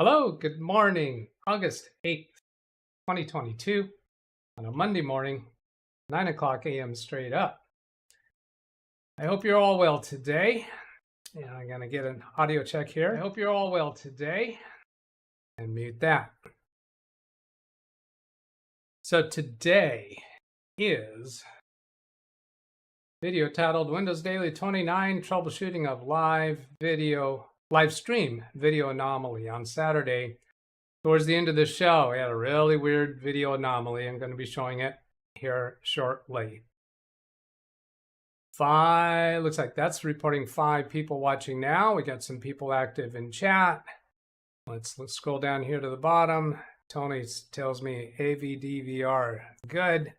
Hello, good morning, August 8th, 2022, on a Monday morning, 9 o'clock a.m. straight up. I hope you're all well today. And I'm going to get an audio check here. I hope you're all well today and mute that. So today is video titled Windows Daily 29 Troubleshooting of Live Stream Video Anomaly on Saturday. Towards the end of the show, we had a really weird video anomaly. I'm going to be showing it here shortly. Looks like that's reporting 5 people watching now. We got some people active in chat. Let's scroll down here to the bottom. Tony tells me AVDVR good.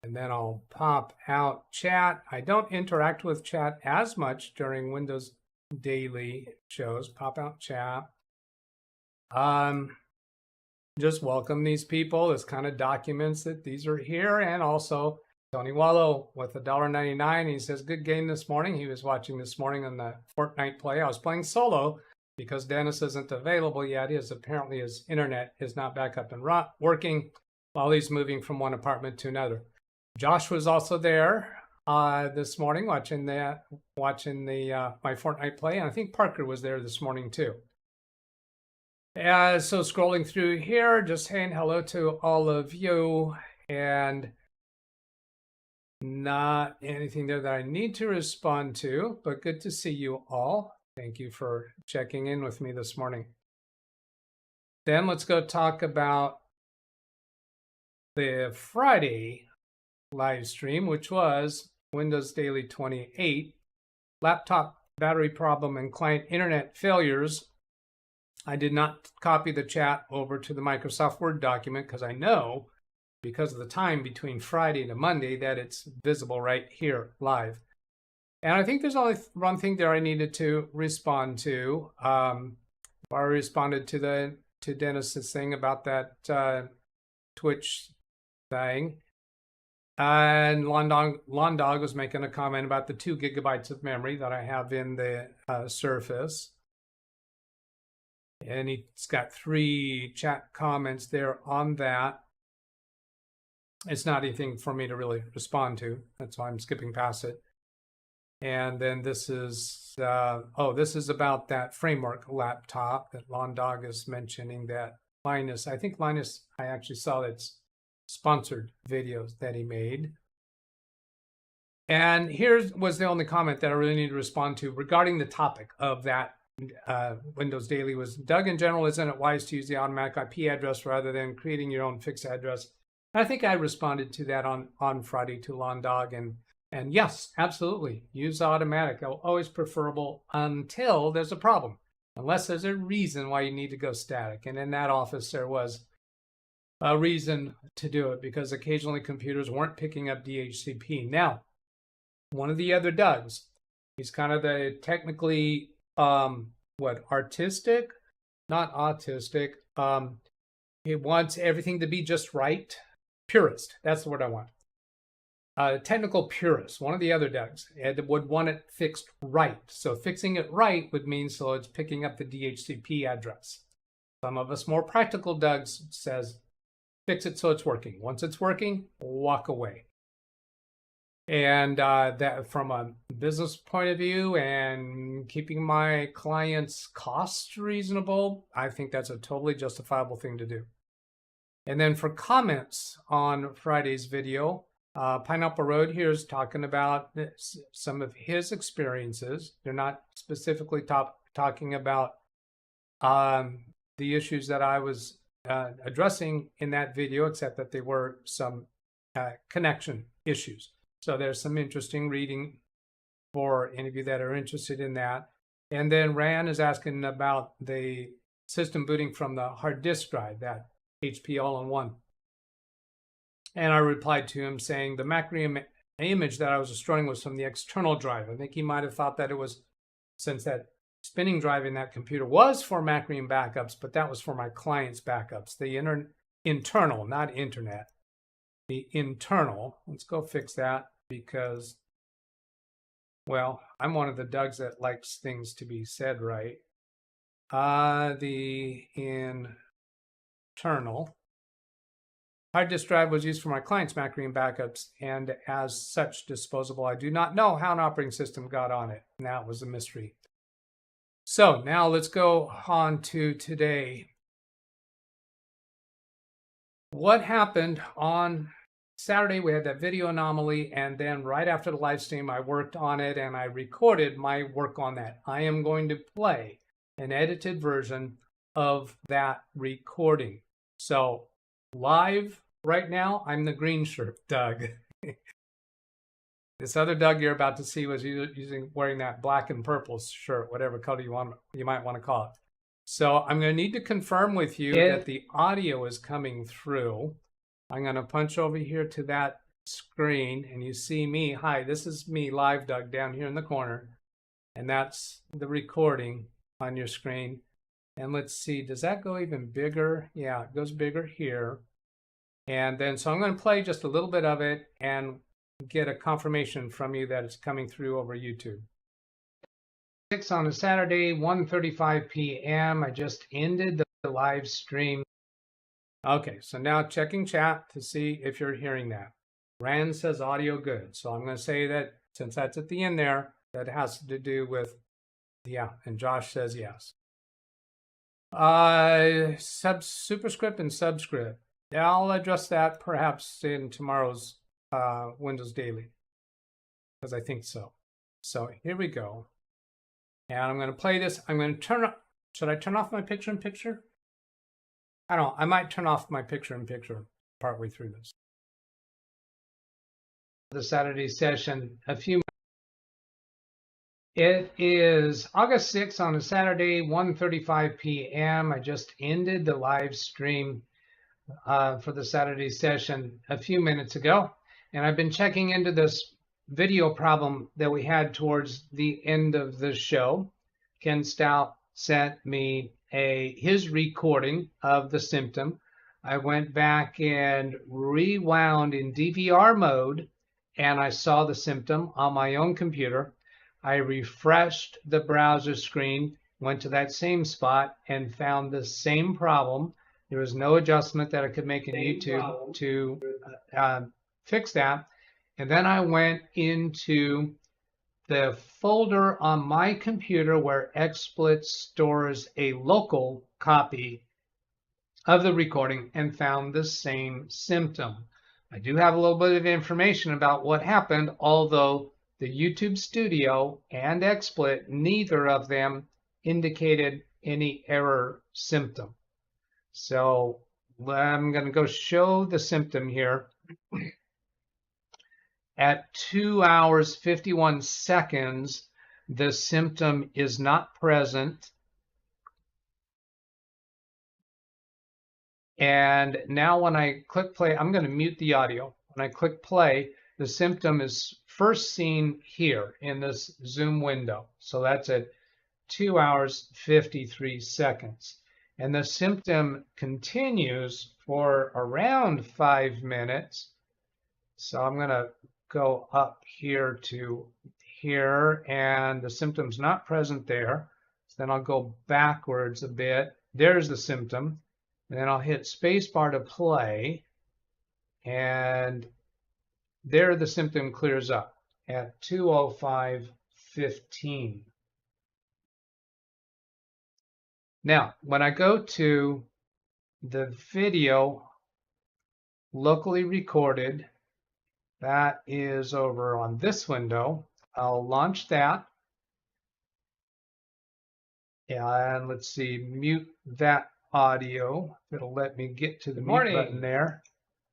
And then I'll pop out chat. I don't interact with chat as much during Windows Daily shows. Pop out chat. Just welcome these people. This kind of documents that these are here. And also Tony Wallow with $1.99. He says, good game this morning. He was watching this morning on the Fortnite play. I was playing solo because Dennis isn't available yet. Apparently his internet is not back up and working while he's moving from one apartment to another. Josh was also there this morning watching my Fortnite play. And I think Parker was there this morning too. So scrolling through here, just saying hello to all of you, and not anything there that I need to respond to, but good to see you all. Thank you for checking in with me this morning. Then let's go talk about the Friday live stream, which was Windows Daily 28, laptop battery problem and client internet failures. I did not copy the chat over to the Microsoft Word document because I know, because of the time between Friday to Monday, that it's visible right here live. And I think there's only one thing there I needed to respond to. I responded to Dennis's thing about that Twitch thing. And Lawn Dog was making a comment about the 2 gigabytes of memory that I have in the Surface. And he's got 3 chat comments there on that. It's not anything for me to really respond to. That's why I'm skipping past it. And then this is, this is about that framework laptop that Lawn Dog is mentioning, that Linus, I actually saw its sponsored videos that he made. And here was the only comment that I really need to respond to regarding the topic of that Windows Daily was, Doug, in general, isn't it wise to use the automatic IP address rather than creating your own fixed address? I think I responded to that on Friday to Lawn Dog, and yes, absolutely, use automatic. Always preferable until there's a problem, unless there's a reason why you need to go static. And in that office, there was a reason to do it because occasionally computers weren't picking up DHCP. Now, one of the other Dougs, he's kind of the technically artistic, not autistic. He wants everything to be just right. Purist, that's the word I want. Technical purist, one of the other Dougs, would want it fixed right. So fixing it right would mean so it's picking up the DHCP address. Some of us more practical Dougs says, fix it so it's working. Once it's working, walk away. And that from a business point of view and keeping my clients' costs reasonable, I think that's a totally justifiable thing to do. And then for comments on Friday's video, Pineapple Road here is talking about some of his experiences. They're not specifically talking about the issues that I was addressing in that video, except that they were some connection issues. So there's some interesting reading for any of you that are interested in that. And then Rand is asking about the system booting from the hard disk drive, that HP all-in-one. And I replied to him saying the Macrium image that I was destroying was from the external drive. I think he might have thought that it was, since that spinning drive in that computer was for Macrium backups, but that was for my client's backups. The internal, not internet. The internal, let's go fix that because, well, I'm one of the Dougs that likes things to be said right. The internal hard disk drive was used for my client's Mac Green backups and as such disposable. I do not know how an operating system got on it. And that was a mystery. So now let's go on to today. What happened on Saturday? We had that video anomaly, and then right after the live stream, I worked on it and I recorded my work on that. I am going to play an edited version of that recording. So live right now, I'm the green shirt, Doug. This other Doug you're about to see was wearing that black and purple shirt, whatever color you might want to call it. So I'm going to need to confirm with you that the audio is coming through. I'm going to punch over here to that screen, and you see me. Hi, this is me, Live Doug, down here in the corner. And that's the recording on your screen. And let's see, does that go even bigger? Yeah, it goes bigger here. And then, so I'm going to play just a little bit of it and get a confirmation from you that it's coming through over YouTube. 6 on a Saturday, 1:35 p.m. I just ended the live stream. Okay, so now checking chat to see if you're hearing that. Rand says audio good. So I'm going to say that since that's at the end there, that has to do with, yeah, and Josh says yes. Superscript and subscript. Yeah, I'll address that perhaps in tomorrow's Windows Daily, because I think so. So here we go. And I'm going to play this. I'm going to turn off. Should I turn off my picture-in-picture? I don't know. I might turn off my picture-in-picture partway through this. The Saturday session, It is August 6th on a Saturday, 1:35 p.m. I just ended the live stream for the Saturday session a few minutes ago. And I've been checking into this video problem that we had towards the end of the show. Ken Stout sent me his recording of the symptom. I went back and rewound in DVR mode, and I saw the symptom on my own computer. I refreshed the browser screen, went to that same spot, and found the same problem. There was no adjustment that I could make in YouTube to fix that. And then I went into the folder on my computer where Xsplit stores a local copy of the recording and found the same symptom. I do have a little bit of information about what happened, although the YouTube Studio and Xsplit, neither of them indicated any error symptom. So I'm going to go show the symptom here. At 2 hours 51 seconds, the symptom is not present. And now when I click play, I'm going to mute the audio. When I click play, the symptom is first seen here in this Zoom window. So that's at 2 hours 53 seconds. And the symptom continues for around 5 minutes. So I'm going to go up here to here, and the symptom's not present there. So then I'll go backwards a bit. There's the symptom. And then I'll hit spacebar to play. And there the symptom clears up at 2:05:15. Now, when I go to the video locally recorded, that is over on this window. I'll launch that. And let's see, mute that audio. It'll let me get to the mute button there.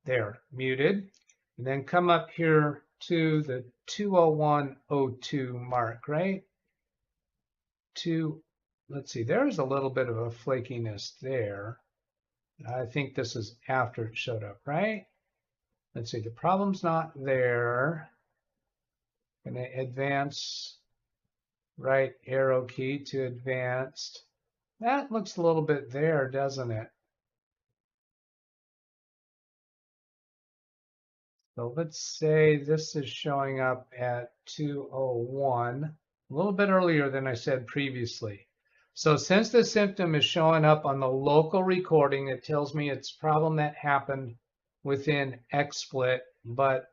There, muted. And then come up here to the 2:01:02 mark, right? Let's see, there's a little bit of a flakiness there. I think this is after it showed up, right? Let's see, the problem's not there. Gonna advance, right arrow key to advanced. That looks a little bit there, doesn't it? So let's say this is showing up at 2:01, a little bit earlier than I said previously. So since the symptom is showing up on the local recording, it tells me it's a problem that happened within Xsplit, but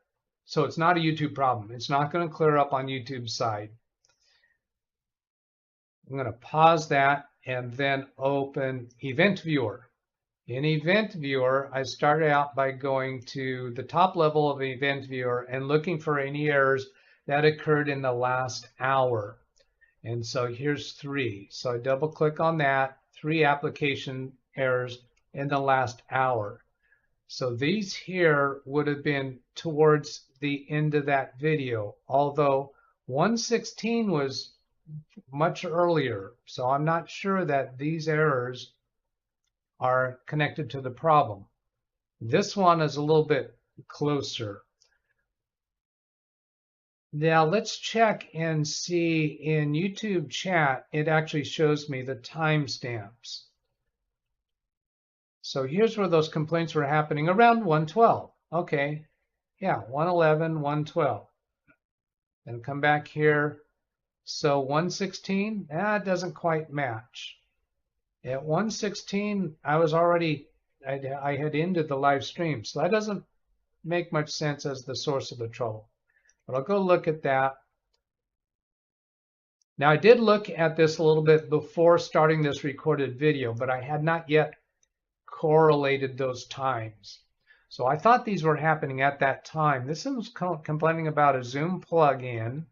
so it's not a YouTube problem. It's not going to clear up on YouTube's side. I'm going to pause that and then open Event Viewer. In Event Viewer, I started out by going to the top level of Event Viewer and looking for any errors that occurred in the last hour. And so here's 3. So I double click on that, 3 application errors in the last hour. So these here would have been towards the end of that video, although 116 was much earlier. So I'm not sure that these errors are connected to the problem. This one is a little bit closer. Now let's check and see in YouTube chat, it actually shows me the timestamps. So here's where those complaints were happening around 112. Okay, yeah, 111, 112. Then come back here. So 116, that doesn't quite match. At 116, I had ended the live stream, so that doesn't make much sense as the source of the trouble. But I'll go look at that. Now I did look at this a little bit before starting this recorded video, but I had not yet correlated those times. So I thought these were happening at that time. This is complaining about a Zoom plugin.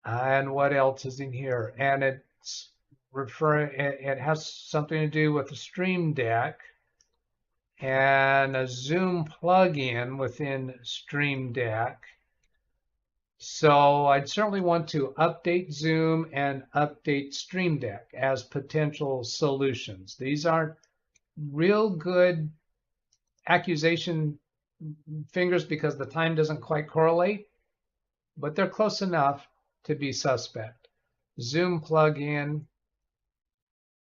And what else is in here? And it's it has something to do with the Stream Deck and a Zoom plugin within Stream Deck. So I'd certainly want to update Zoom and update Stream Deck as potential solutions. These aren't real good accusation fingers because the time doesn't quite correlate, but they're close enough to be suspect. Zoom plugin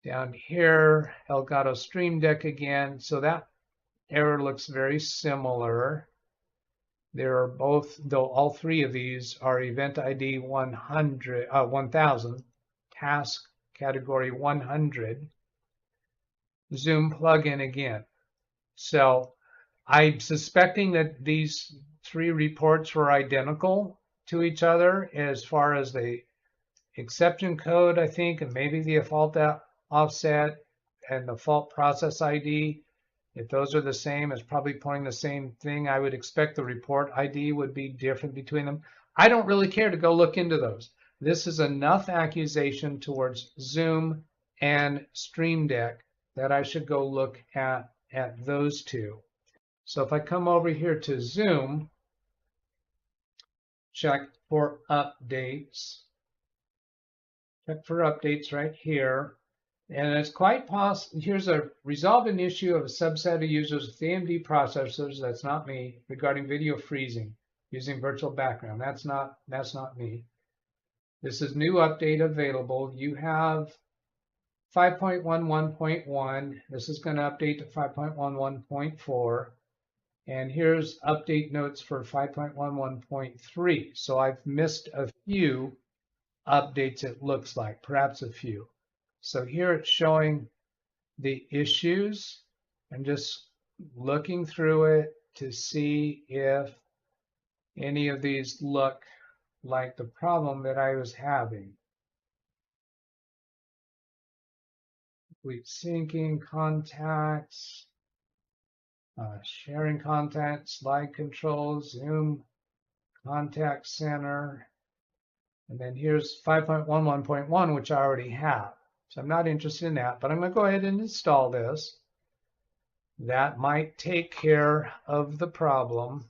down here, Elgato Stream Deck again. So that error looks very similar. There are both, though all 3 of these are event ID 1000, task category 100, Zoom plugin again. So I'm suspecting that these 3 reports were identical to each other as far as the exception code, I think, and maybe the fault offset and the fault process ID. If those are the same, it's probably pointing the same thing. I would expect the report ID would be different between them. I don't really care to go look into those. This is enough accusation towards Zoom and Stream Deck that I should go look at those 2. So if I come over here to Zoom, check for updates. Check for updates right here. And it's quite possible. Here's a resolve an issue of a subset of users with AMD processors. That's not me. Regarding video freezing using virtual background. That's not me. This is new update available. You have 5.11.1. This is going to update to 5.11.4. And here's update notes for 5.11.3. So I've missed a few updates, it looks like, perhaps a few. So here it's showing the issues. I'm just looking through it to see if any of these look like the problem that I was having. Complete syncing, contacts, sharing contacts, slide controls, Zoom, contact center. And then here's 5.11.1, which I already have. So I'm not interested in that, but I'm going to go ahead and install this. That might take care of the problem.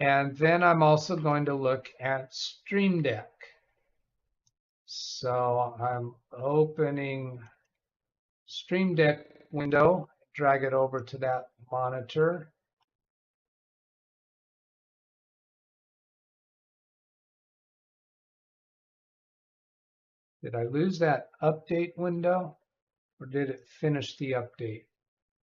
And then I'm also going to look at Stream Deck. So I'm opening Stream Deck window, drag it over to that monitor. Did I lose that update window, or did it finish the update?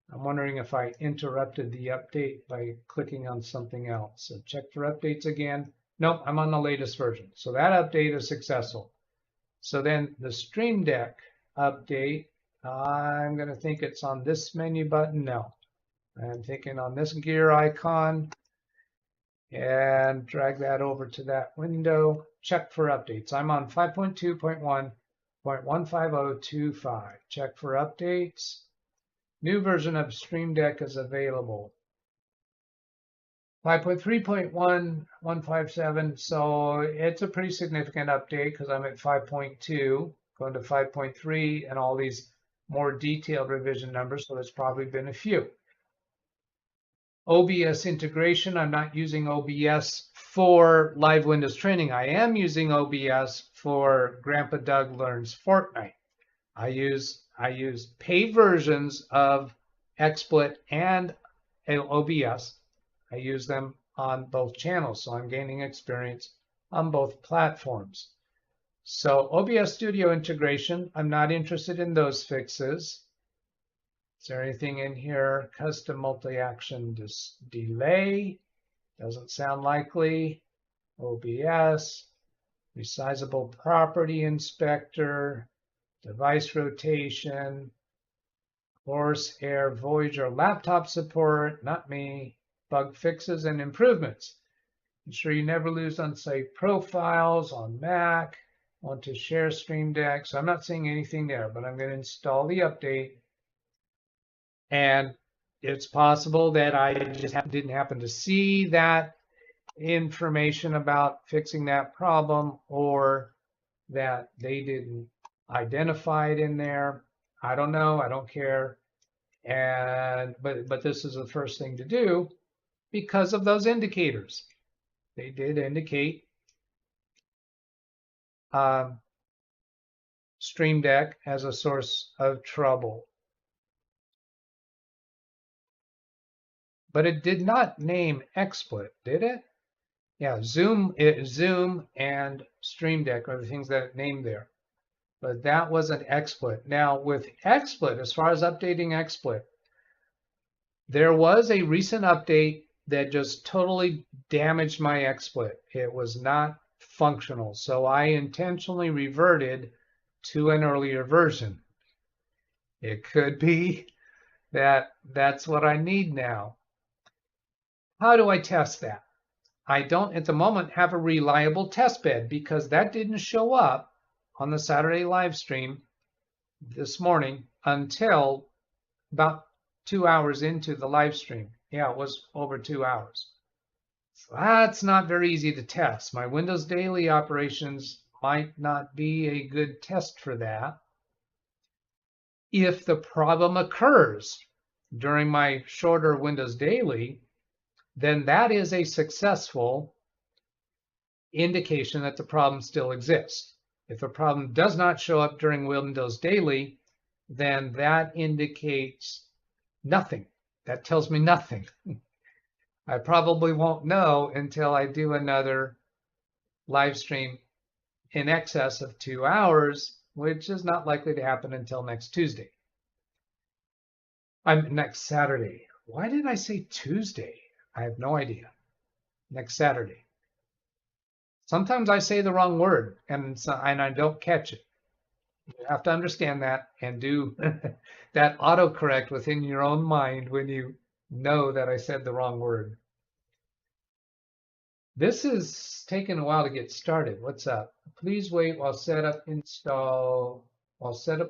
I'm wondering if I interrupted the update by clicking on something else. So check for updates again. Nope, I'm on the latest version. So that update is successful. So then the Stream Deck update, I'm going to think it's on this menu button. No, I'm thinking on this gear icon and drag that over to that window. Check for updates. I'm on 5.2.1.15025. Check for updates. New version of Stream Deck is available. 5.3.1157, so it's a pretty significant update because I'm at 5.2, going to 5.3, and all these more detailed revision numbers, so there's probably been a few. OBS integration, I'm not using OBS for live Windows training. I am using OBS for Grandpa Doug Learns Fortnite. I use paid versions of Xsplit and OBS. I use them on both channels, so I'm gaining experience on both platforms. So OBS Studio Integration, I'm not interested in those fixes. Is there anything in here? Custom multi-action delay, doesn't sound likely. OBS, resizable property inspector, device rotation, course, air, Voyager, laptop support, not me. Bug fixes and improvements. Ensure you never lose unsafe profiles on Mac. Want to share Stream Deck. So I'm not seeing anything there, but I'm going to install the update. And it's possible that I just didn't happen to see that information about fixing that problem, or that they didn't identify it in there. I don't know. I don't care. But this is the first thing to do, because of those indicators. They did indicate Stream Deck as a source of trouble. But it did not name Xsplit, did it? Yeah, Zoom and Stream Deck are the things that it named there. But that wasn't Xsplit. Now with Xsplit, as far as updating Xsplit, there was a recent update that just totally damaged my Xsplit. It was not functional, so I intentionally reverted to an earlier version. It could be that that's what I need now. How do I test that? I don't at the moment have a reliable test bed, because that didn't show up on the Saturday live stream this morning until about 2 hours into the live stream. Yeah, it was over 2 hours. So that's not very easy to test. My Windows Daily operations might not be a good test for that. If the problem occurs during my shorter Windows Daily, then that is a successful indication that the problem still exists. If a problem does not show up during Windows Daily, then that indicates nothing. That tells me nothing. I probably won't know until I do another live stream in excess of 2 hours, which is not likely to happen until next Tuesday. Next Saturday. Why did I say Tuesday? I have no idea. Next Saturday. Sometimes I say the wrong word and I don't catch it. You have to understand that and do that autocorrect within your own mind when you know that I said the wrong word. This is taking a while to get started. What's up? Please wait while Setup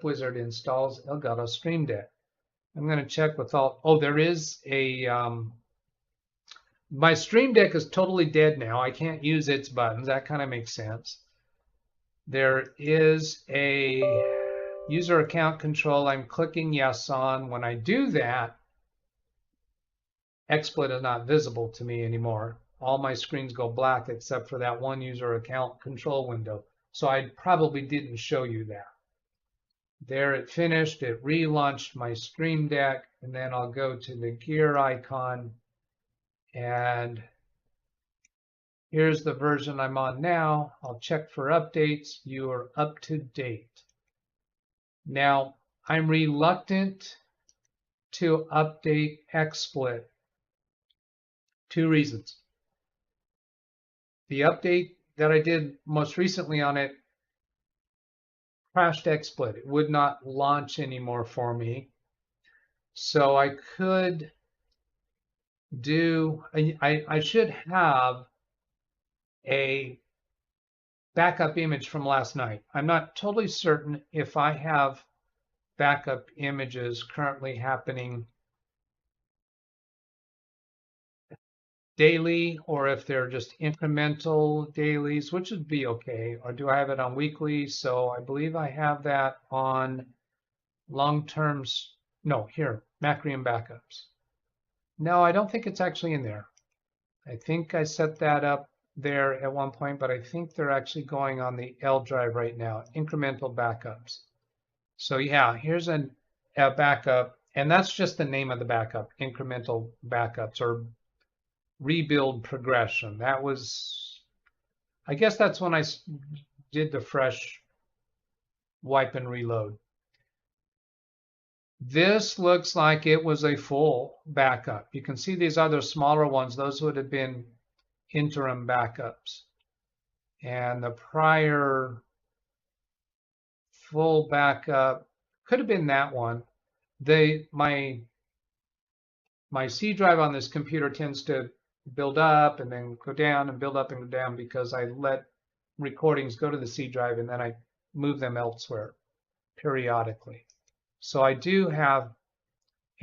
Wizard installs Elgato Stream Deck. I'm going to check with all. Oh, there is a. My Stream Deck is totally dead now. I can't use its buttons. That kind of makes sense. There is a user account control I'm clicking yes on. When I do that, Xsplit is not visible to me anymore. All my screens go black except for that one user account control window. So I probably didn't show you that. There it finished. It relaunched my Stream Deck, and then I'll go to the gear icon, and here's the version I'm on now. I'll check for updates. You are up to date. Now, I'm reluctant to update Xsplit. 2 reasons. The update that I did most recently on it crashed Xsplit. It would not launch anymore for me. So I could do, I should have a backup image from last night. I'm not totally certain if I have backup images currently happening daily or if they're just incremental dailies, which would be okay. Or do I have it on weekly? So I believe I have that on long-term, no, here, Macrium backups. No, I don't think it's actually in there. I think I set that up there at one point, but I think they're actually going on the L drive right now, incremental backups. So yeah, here's a backup, and that's just the name of the backup, incremental backups or rebuild progression. That was, I guess that's when I did the fresh wipe and reload. This looks like it was a full backup. You can see these other smaller ones, those would have been interim backups. And the prior full backup could have been that one. My C drive on this computer tends to build up and then go down and build up and go down because I let recordings go to the C drive and then I move them elsewhere periodically. So I do have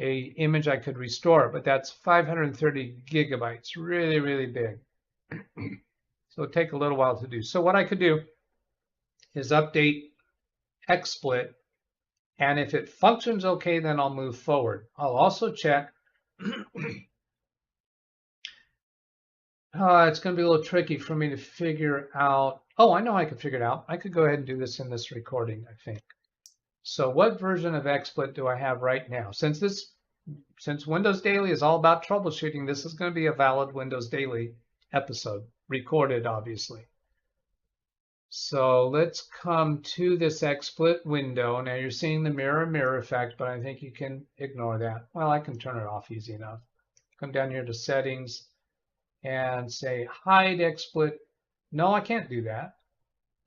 a image I could restore, but that's 530 gigabytes, really, really big. So it'll take a little while to do. So what I could do is update Xsplit, and if it functions okay, then I'll move forward. I'll also check. It's going to be a little tricky for me to figure out. Oh, I know I can figure it out. I could go ahead and do this in this recording, I think. So what version of Xsplit do I have right now? Since Windows Daily is all about troubleshooting, this is going to be a valid Windows Daily episode, recorded obviously. So let's come to this Xsplit window. Now you're seeing the mirror effect, but I think you can ignore that. Well, I can turn it off easy enough. Come down here to settings and say hide Xsplit. No, I can't do that.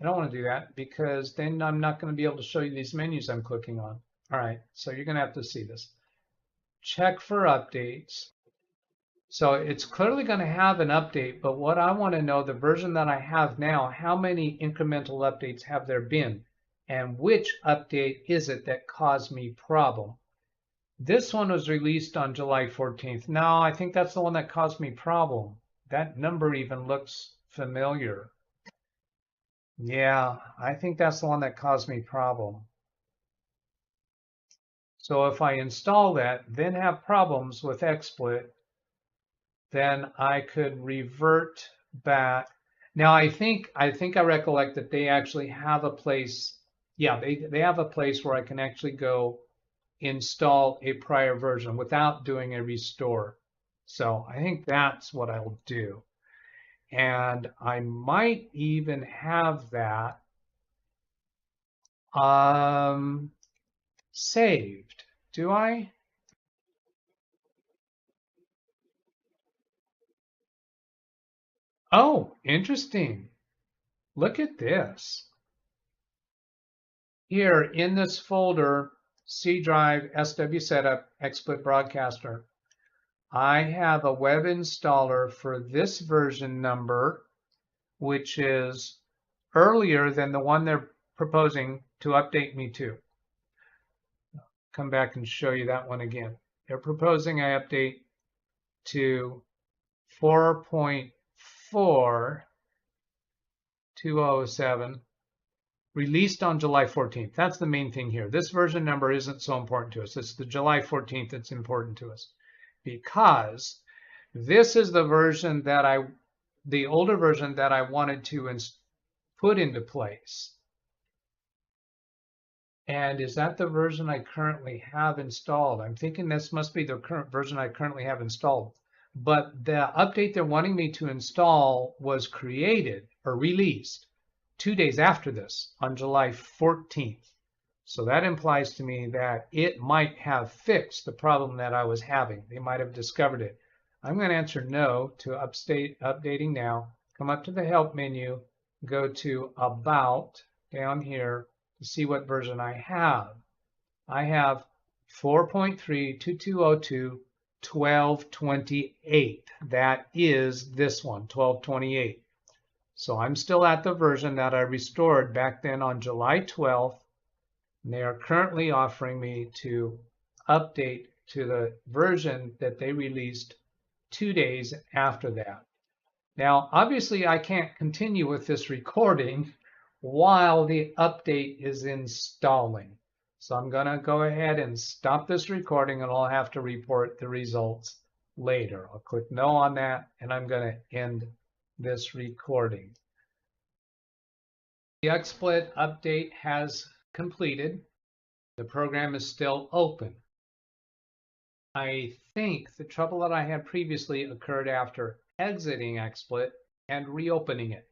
I don't want to do that because then I'm not going to be able to show you these menus I'm clicking on. All right, so you're going to have to see this. Check for updates. So it's clearly going to have an update, but what I want to know, the version that I have now, how many incremental updates have there been? And which update is it that caused me problem? This one was released on July 14th. No, I think that's the one that caused me problem. That number even looks familiar. Yeah, I think that's the one that caused me problem. So if I install that, then have problems with Xsplit, then I could revert back. Now I think I recollect that they actually have a place. Yeah, they have a place where I can actually go install a prior version without doing a restore. So I think that's what I'll do. And I might even have that saved. Do I? Oh, interesting. Look at this. Here in this folder, C drive, SW setup, Xsplit broadcaster, I have a web installer for this version number, which is earlier than the one they're proposing to update me to. Come back and show you that one again. They're proposing I update to 4.4.207, released on July 14th. That's the main thing here. This version number isn't so important to us. It's the July 14th that's important to us because this is the version that the older version that I wanted to put into place. And is that the version I currently have installed? I'm thinking this must be the current version I currently have installed. But the update they're wanting me to install was created or released 2 days after this on July 14th. So that implies to me that it might have fixed the problem that I was having. They might have discovered it. I'm going to answer no to updating now. Come up to the help menu, go to about down here, to see what version I have. I have 4.3.2202.12.28. That is this one, 12.28. So I'm still at the version that I restored back then on July 12th. And they are currently offering me to update to the version that they released 2 days after that. Now, obviously, I can't continue with this recording while the update is installing. So I'm going to go ahead and stop this recording, and I'll have to report the results later. I'll click no on that, and I'm going to end this recording. The Xsplit update has completed. The program is still open. I think the trouble that I had previously occurred after exiting Xsplit and reopening it.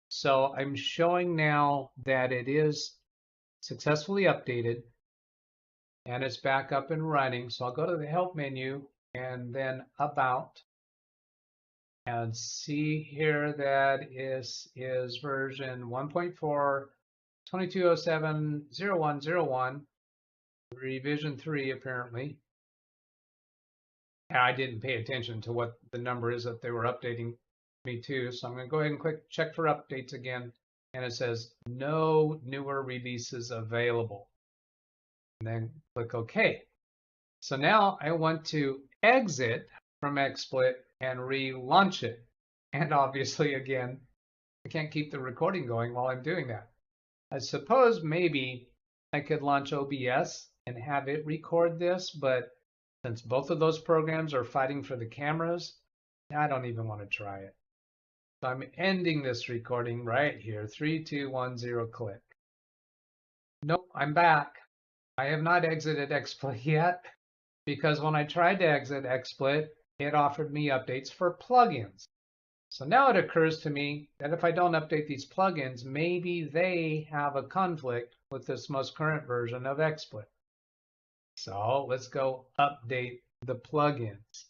So I'm showing now that it is successfully updated and it's back up and running. So I'll go to the help menu and then about and see here that is version 1.4 2207.01.01 revision 3 apparently. I didn't pay attention to what the number is that they were updating me to, so I'm going to go ahead and click check for updates again, and it says no newer releases available. And then click OK. So now I want to exit from Xsplit and relaunch it. And obviously, again, I can't keep the recording going while I'm doing that. I suppose maybe I could launch OBS and have it record this, but since both of those programs are fighting for the cameras, I don't even want to try it. So I'm ending this recording right here. 3, 2, 1, 0, click. Nope, I'm back. I have not exited Xsplit yet because when I tried to exit Xsplit, it offered me updates for plugins. So now it occurs to me that if I don't update these plugins, maybe they have a conflict with this most current version of Xsplit. So let's go update the plugins.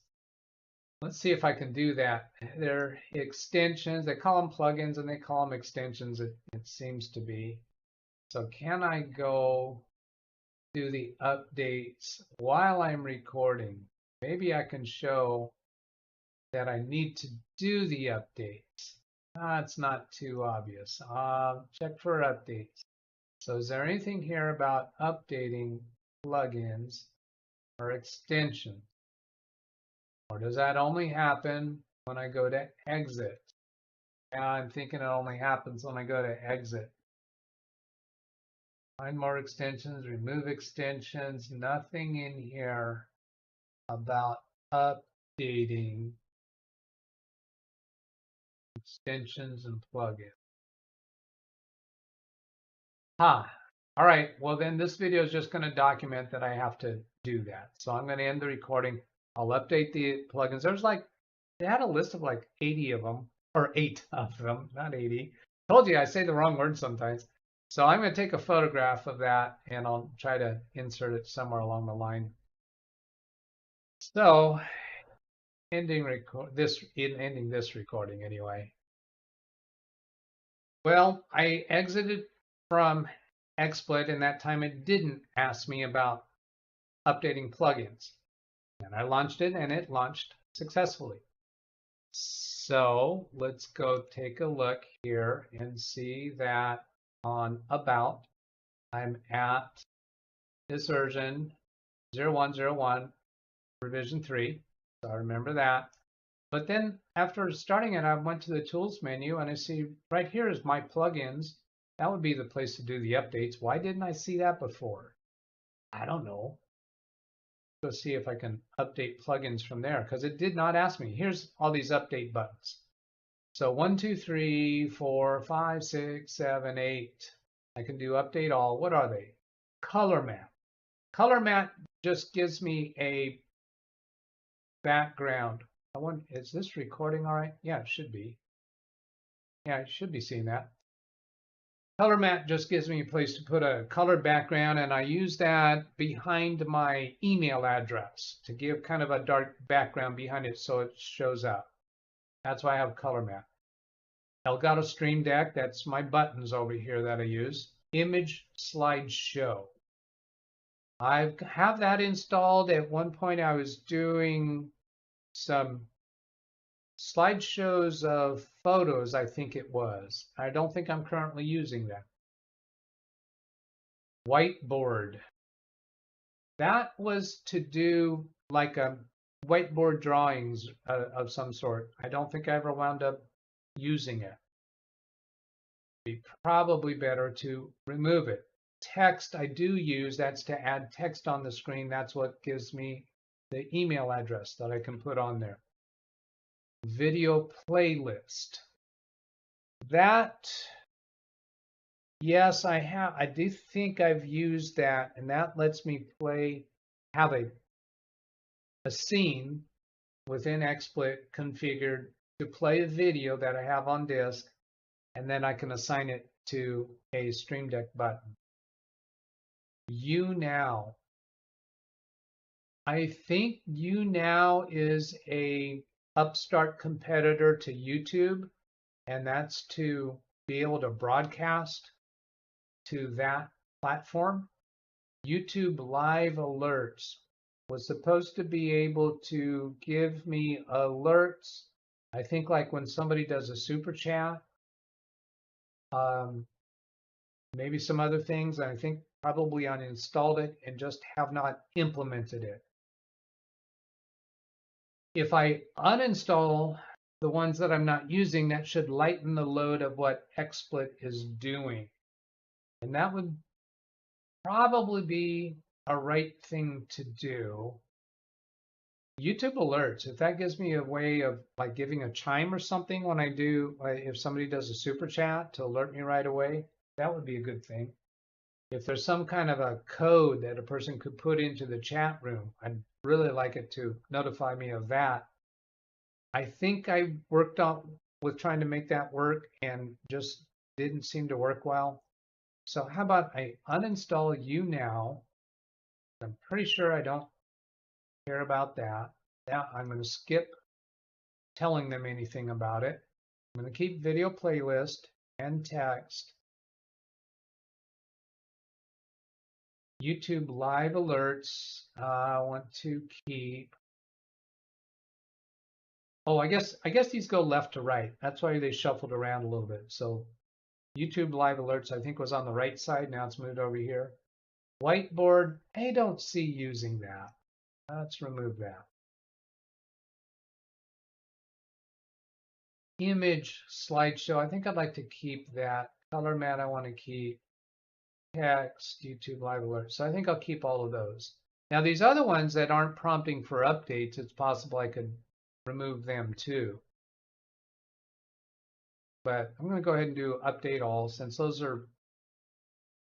Let's see if I can do that. They're extensions. They call them plugins and they call them extensions, it seems to be. So can I go do the updates while I'm recording? Maybe I can show that I need to do the updates. It's not too obvious. Check for updates. So is there anything here about updating plugins or extensions? Or does that only happen when I go to exit? I'm thinking it only happens when I go to exit. Find more extensions, remove extensions, nothing in here about updating extensions and plugins. All right, well then this video is just going to document that I have to do that. So I'm going to end the recording. I'll update the plugins. They had a list of like 80 of them, or 8 of them, not 80. Told you I say the wrong word sometimes. So I'm going to take a photograph of that and I'll try to insert it somewhere along the line. So ending this recording anyway. Well, I exited from Xsplit and that time it didn't ask me about updating plugins. And I launched it and it launched successfully. So let's go take a look here and see that on about, I'm at this version 0101 revision 3. So I remember that. But then after starting it, I went to the tools menu and I see right here is my plugins. That would be the place to do the updates. Why didn't I see that before? I don't know. Go see if I can update plugins from there because it did not ask me. Here's all these update buttons. So 1, 2, 3, 4, 5, 6, 7, 8. I can do update all. What are they? Color map. Color map just gives me a background. Is this recording all right? Yeah, it should be. Yeah, I should be seeing that. Color map just gives me a place to put a color background, and I use that behind my email address to give kind of a dark background behind it so it shows up. That's why I have color map. Elgato Stream Deck, that's my buttons over here that I use. image slideshow. I have that installed. At one point I was doing some slideshows of photos, I think it was. I don't think I'm currently using that. Whiteboard. That was to do like a whiteboard drawings of some sort. I don't think I ever wound up using it. Be probably better to remove it. Text I do use, that's to add text on the screen. That's what gives me the email address that I can put on there. Video playlist. That, yes, I have. I do think I've used that, and that lets me have a scene within Xsplit configured to play a video that I have on disk, and then I can assign it to a Stream Deck button. YouNow. I think YouNow is a upstart competitor to YouTube, and that's to be able to broadcast to that platform. YouTube Live Alerts was supposed to be able to give me alerts, I think like when somebody does a super chat, maybe some other things. I think probably uninstalled it and just have not implemented it. If I uninstall the ones that I'm not using, that should lighten the load of what Xsplit is doing. And that would probably be a right thing to do. YouTube alerts, if that gives me a way of like giving a chime or something when I do, if somebody does a super chat to alert me right away, that would be a good thing. If there's some kind of a code that a person could put into the chat room, I'd really like it to notify me of that. I think I worked on with trying to make that work and just didn't seem to work well. So how about I uninstall YouNow? I'm pretty sure I don't care about that. Now I'm going to skip telling them anything about it. I'm going to keep video playlist and text. YouTube live alerts. I want to keep. Oh, I guess these go left to right. That's why they shuffled around a little bit. So YouTube live alerts, I think, was on the right side. Now it's moved over here. Whiteboard, I don't see using that. Let's remove that. Image slideshow, I think I'd like to keep that. Color mat, I want to keep. Text, YouTube live alerts. So I think I'll keep all of those. Now these other ones that aren't prompting for updates, it's possible I could remove them too. But I'm going to go ahead and do update all, since those are,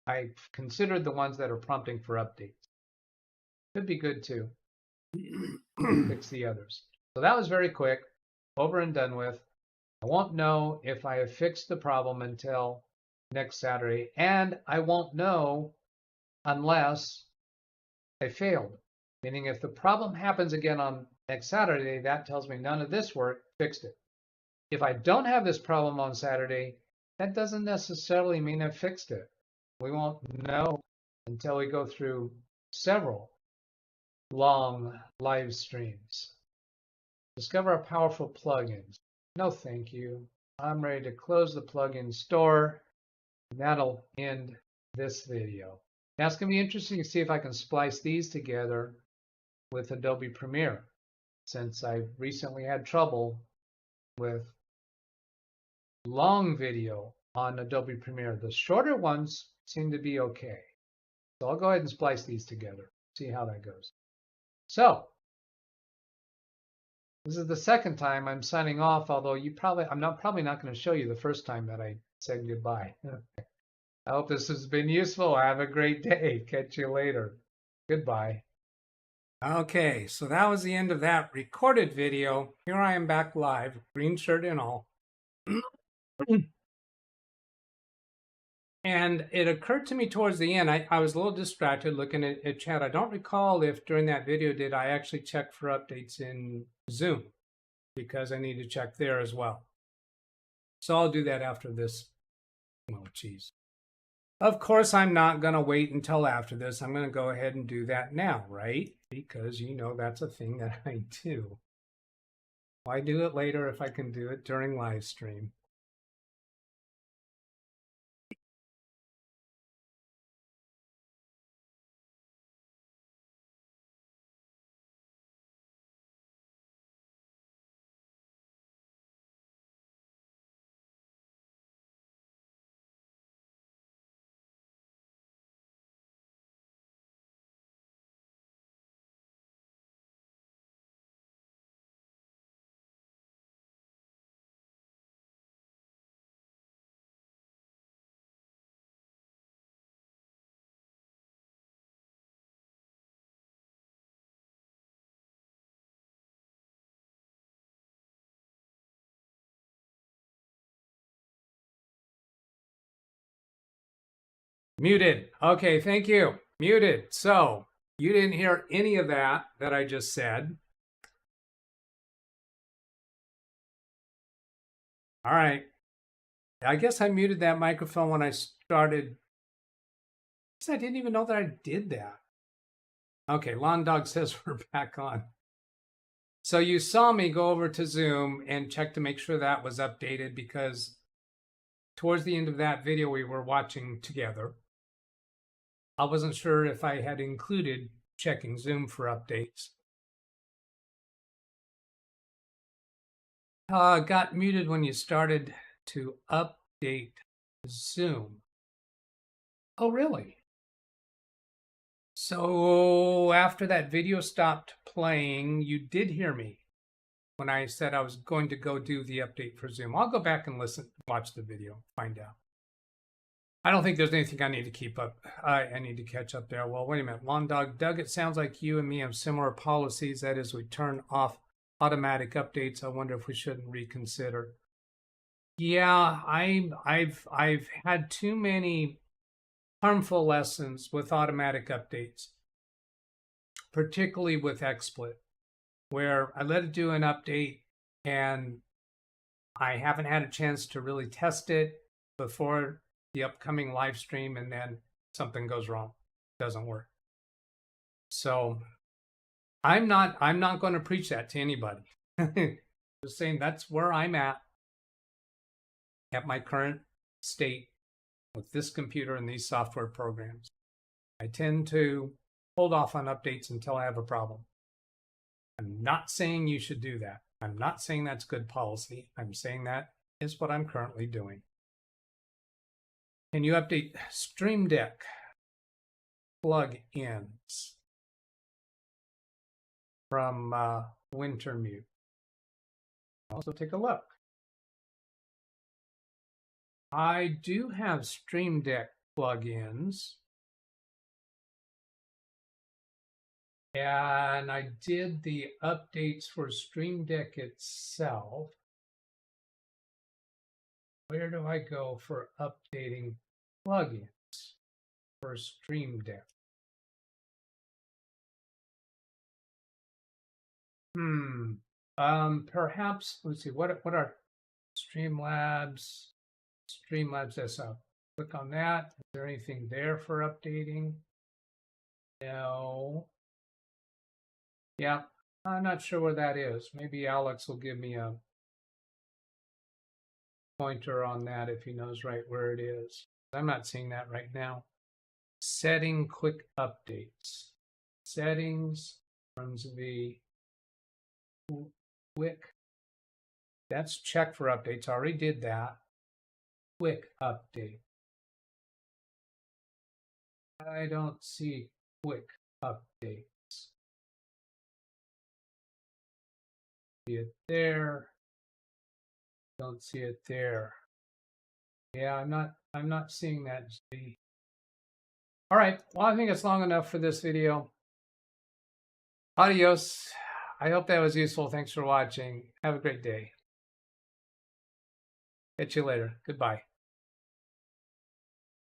I've considered the ones that are prompting for updates. Could be good too. Fix the others. So that was very quick, over and done with. I won't know if I have fixed the problem until next Saturday, and I won't know unless I failed. Meaning if the problem happens again on next Saturday, that tells me none of this work, fixed it. If I don't have this problem on Saturday, that doesn't necessarily mean I've fixed it. We won't know until we go through several long live streams. Discover our powerful plugins. No, thank you. I'm ready to close the plugin store, and that'll end this video. Now it's going to be interesting to see if I can splice these together with Adobe Premiere, since I've recently had trouble with long video on Adobe Premiere. The shorter ones seem to be okay. So I'll go ahead and splice these together, see how that goes. So this is the second time I'm signing off, although I'm probably not going to show you the first time that I said goodbye. I hope this has been useful. Have a great day. Catch you later. Goodbye. Okay, so that was the end of that recorded video. Here I am back live, green shirt and all. And it occurred to me towards the end, I was a little distracted looking at chat. I don't recall if during that video did I actually check for updates in Zoom, because I need to check there as well. So I'll do that after this. Oh, geez. Of course, I'm not going to wait until after this. I'm going to go ahead and do that now, right? Because you know that's a thing that I do. Why do it later if I can do it during live stream? Muted. Okay, thank you. Muted. So you didn't hear any of that I just said. All right. I guess I muted that microphone when I started. I didn't even know that I did that. Okay, Lawn Dog says we're back on. So you saw me go over to Zoom and check to make sure that was updated, because towards the end of that video we were watching together, I wasn't sure if I had included checking Zoom for updates. Got muted when you started to update Zoom. Oh, really? So after that video stopped playing, you did hear me when I said I was going to go do the update for Zoom. I'll go back and watch the video, find out. I don't think there's anything I need to keep up. I need to catch up there. Well, wait a minute. Lawn Dog Doug, it sounds like you and me have similar policies. That is, we turn off automatic updates. I wonder if we shouldn't reconsider. Yeah, I've had too many harmful lessons with automatic updates, particularly with Xsplit, where I let it do an update and I haven't had a chance to really test it before the upcoming live stream, and then something goes wrong, doesn't work. So I'm not going to preach that to anybody. Just saying that's where I'm at my current state with this computer and these software programs. I tend to hold off on updates until I have a problem. I'm not saying you should do that. I'm not saying that's good policy. I'm saying that is what I'm currently doing. Can you update Stream Deck plugins from Wintermute? Also take a look. I do have Stream Deck plugins, and I did the updates for Stream Deck itself. Where do I go for updating plugins for Stream Deck? Perhaps, let's see, what are Streamlabs desktop? Click on that. Is there anything there for updating? No. Yeah, I'm not sure where that is. Maybe Alex will give me a pointer on that if he knows right where it is. I'm not seeing that right now. Setting quick updates. Settings runs the quick. That's check for updates. I already did that. Quick update. I don't see quick updates. See it there. Don't see it there. Yeah, I'm not seeing that. All right. Well, I think it's long enough for this video. Adios. I hope that was useful. Thanks for watching. Have a great day. Catch you later. Goodbye.